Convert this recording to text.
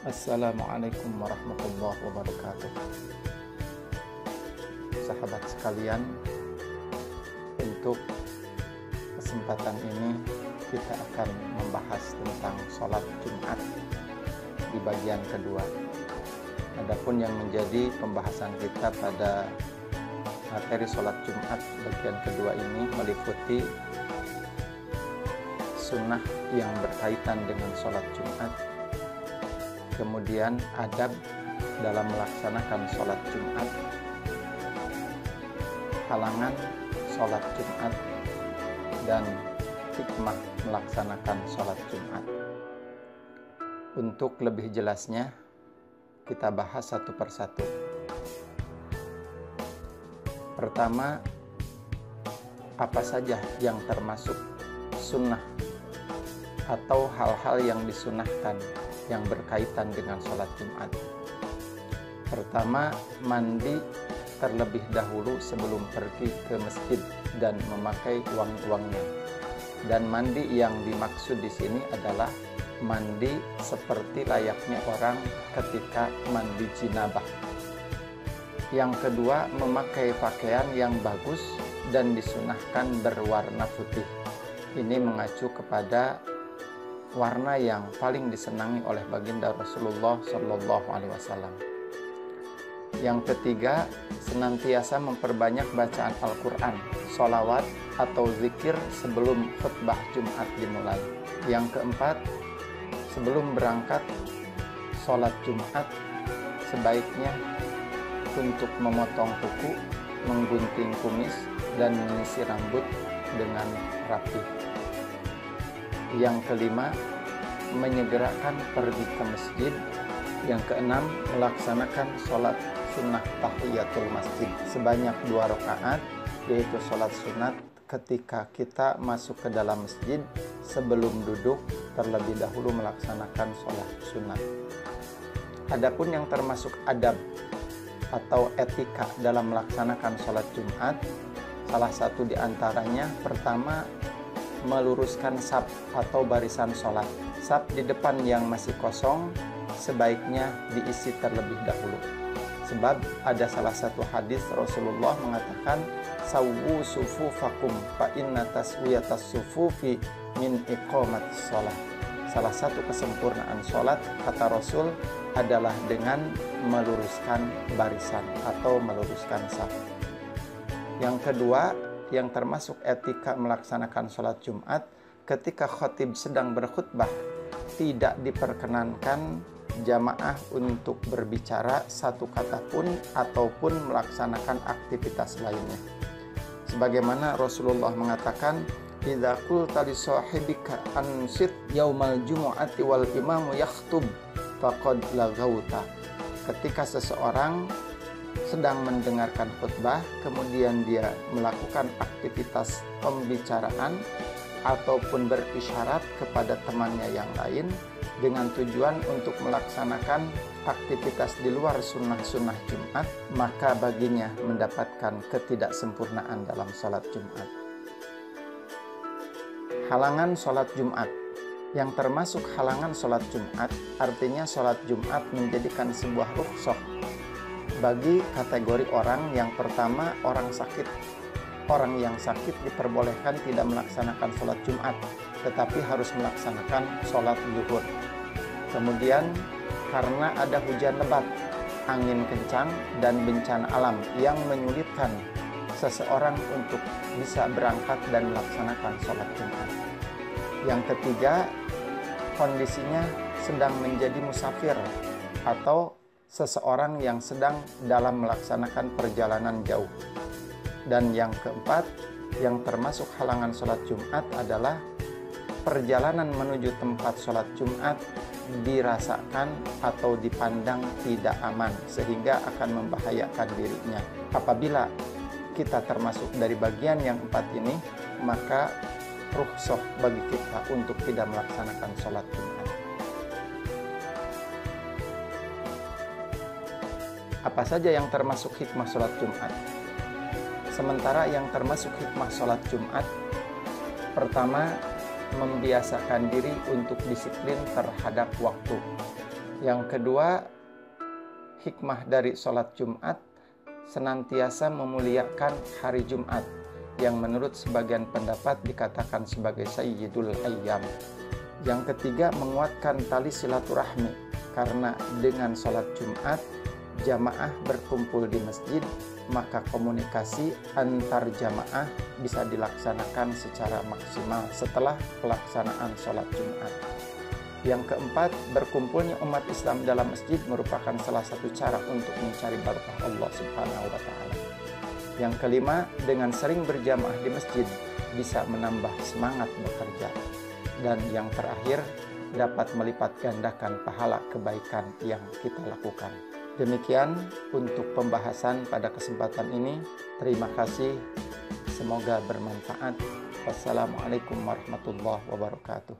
Assalamualaikum warahmatullahi wabarakatuh. Sahabat sekalian, untuk kesempatan ini kita akan membahas tentang sholat Jumat di bagian kedua. Adapun yang menjadi pembahasan kita pada materi sholat Jumat bagian kedua ini meliputi sunnah yang berkaitan dengan sholat Jumat, kemudian adab dalam melaksanakan sholat Jumat, halangan sholat Jumat, dan hikmah melaksanakan sholat Jumat. Untuk lebih jelasnya, kita bahas satu persatu. Pertama, apa saja yang termasuk sunnah atau hal-hal yang disunahkan yang berkaitan dengan sholat Jumat. Pertama, mandi terlebih dahulu sebelum pergi ke masjid dan memakai wangi-wangian. Dan mandi yang dimaksud di sini adalah mandi seperti layaknya orang ketika mandi jinabah. Yang kedua, memakai pakaian yang bagus dan disunahkan berwarna putih. Ini mengacu kepada warna yang paling disenangi oleh baginda Rasulullah Shallallahu Alaihi Wasallam. Yang ketiga, senantiasa memperbanyak bacaan Al-Quran, sholawat atau zikir sebelum khutbah Jumat dimulai. Yang keempat, sebelum berangkat sholat Jumat, sebaiknya untuk memotong kuku, menggunting kumis, dan menyisir rambut dengan rapi. Yang kelima, menyegerakan pergi ke masjid. Yang keenam, melaksanakan sholat sunnah tahiyatul masjid sebanyak 2 rakaat, yaitu sholat sunat ketika kita masuk ke dalam masjid sebelum duduk terlebih dahulu melaksanakan sholat sunat. Adapun yang termasuk adab atau etika dalam melaksanakan sholat Jumat, salah satu di antaranya, pertama, meluruskan saf atau barisan sholat. Saf di depan yang masih kosong sebaiknya diisi terlebih dahulu. Sebab ada salah satu hadis Rasulullah mengatakan, "Sawwu sufufakum fa inna taswiyatas sufufi min iqamatis shalah." Salah satu kesempurnaan sholat, kata Rasul, adalah dengan meluruskan barisan atau meluruskan saf. Yang kedua, yang termasuk etika melaksanakan sholat Jumat, ketika khatib sedang berkhutbah, tidak diperkenankan jamaah untuk berbicara satu kata pun ataupun melaksanakan aktivitas lainnya. Sebagaimana Rasulullah mengatakan, "Idza qulta li sahibika ansit yaumal jumu'ati wal imamu yakhtub faqad laghauta." Ketika seseorang sedang mendengarkan khutbah, kemudian dia melakukan aktivitas pembicaraan ataupun berisyarat kepada temannya yang lain dengan tujuan untuk melaksanakan aktivitas di luar sunnah-sunnah Jumat, maka baginya mendapatkan ketidaksempurnaan dalam sholat Jumat. Halangan sholat Jumat. Yang termasuk halangan sholat Jumat, artinya sholat Jumat menjadikan sebuah rukhsah bagi kategori orang. Yang pertama, orang sakit. Orang yang sakit diperbolehkan tidak melaksanakan sholat Jumat, tetapi harus melaksanakan sholat zuhur. Kemudian, karena ada hujan lebat, angin kencang, dan bencana alam yang menyulitkan seseorang untuk bisa berangkat dan melaksanakan sholat Jumat. Yang ketiga, kondisinya sedang menjadi musafir atau seseorang yang sedang dalam melaksanakan perjalanan jauh. Dan yang keempat, yang termasuk halangan sholat Jumat adalah perjalanan menuju tempat sholat Jumat dirasakan atau dipandang tidak aman sehingga akan membahayakan dirinya. Apabila kita termasuk dari bagian yang 4 ini, maka rukhsah bagi kita untuk tidak melaksanakan sholat Jumat. Apa saja yang termasuk hikmah sholat Jumat? Sementara yang termasuk hikmah sholat Jumat, pertama, membiasakan diri untuk disiplin terhadap waktu. Yang kedua, hikmah dari sholat Jumat senantiasa memuliakan hari Jumat, yang menurut sebagian pendapat dikatakan sebagai Sayyidul Ayyam. Yang ketiga, menguatkan tali silaturahmi, karena dengan sholat Jumat jamaah berkumpul di masjid, maka komunikasi antar jamaah bisa dilaksanakan secara maksimal setelah pelaksanaan sholat Jumat. Yang keempat, berkumpulnya umat Islam dalam masjid merupakan salah satu cara untuk mencari barokah Allah Subhanahu wa Ta'ala. Yang kelima, dengan sering berjamaah di masjid bisa menambah semangat bekerja. Dan yang terakhir, dapat melipat gandakan pahala kebaikan yang kita lakukan. Demikian untuk pembahasan pada kesempatan ini. Terima kasih. Semoga bermanfaat. Wassalamualaikum warahmatullahi wabarakatuh.